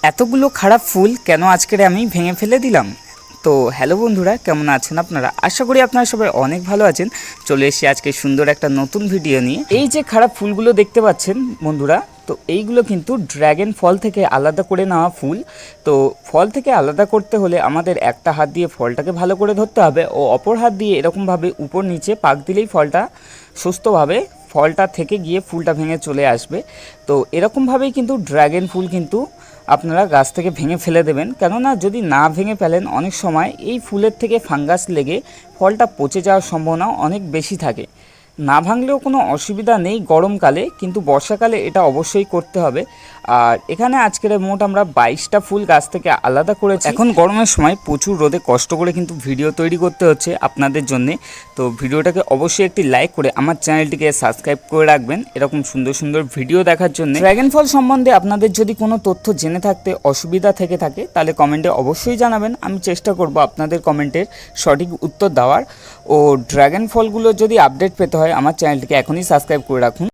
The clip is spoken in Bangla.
এতগুলো খারাপ ফুল কেন আজকের আমি ভেঙে ফেলে দিলাম। তো হ্যালো বন্ধুরা, কেমন আছেন আপনারা? আশা করি আপনারা সবাই অনেক ভালো আছেন। চলে এসেছি আজকে সুন্দর একটা নতুন ভিডিও নিয়ে। এই যে খারাপ ফুলগুলো দেখতে পাচ্ছেন বন্ধুরা, তো এইগুলো কিন্তু ড্র্যাগন ফল থেকে আলাদা করে নেওয়া ফুল। তো ফল থেকে আলাদা করতে হলে আমাদের একটা হাত দিয়ে ফলটাকে ভালো করে ধরতে হবে ও অপর হাত দিয়ে এরকমভাবে উপর নিচে পাক দিলেই ফলটা সুস্থভাবে ফলটা থেকে গিয়ে ফুলটা ভেঙে চলে আসবে। তো এরকমভাবেই কিন্তু ড্র্যাগন ফুল কিন্তু আপনারা গাছ থেকে ভেঙে ফেলে দেবেন, কেননা যদি না ভেঙে ফেলেন অনেক সময় এই ফুলের থেকে ফাঙ্গাস লেগে ফলটা পচে যাওয়ার সম্ভাবনা অনেক বেশি থাকে। না ভাঙলেও কোনো অসুবিধা নেই গরমকালে, কিন্তু বর্ষাকালে এটা অবশ্যই করতে হবে। আর এখানে আজকের মোট আমরা 22টা ফুল গাছ থেকে আলাদা করেছি। এখন গরমের সময় প্রচুর রোদে কষ্ট করে কিন্তু ভিডিও তৈরি করতে হচ্ছে আপনাদের জন্যে। তো ভিডিওটাকে অবশ্যই একটি লাইক করে আমার চ্যানেলটিকে সাবস্ক্রাইব করে রাখবেন এরকম সুন্দর সুন্দর ভিডিও দেখার জন্য। ড্র্যাগন ফল সম্বন্ধে আপনাদের যদি কোনো তথ্য জেনে থাকতে অসুবিধা থেকে থাকে তাহলে কমেন্টে অবশ্যই জানাবেন। আমি চেষ্টা করব আপনাদের কমেন্টের সঠিক উত্তর দেওয়ার। ও ড্র্যাগন ফলগুলো যদি আপডেট পেতে হয় আমার চ্যানেলটিকে এখনই সাবস্ক্রাইব করে রাখুন।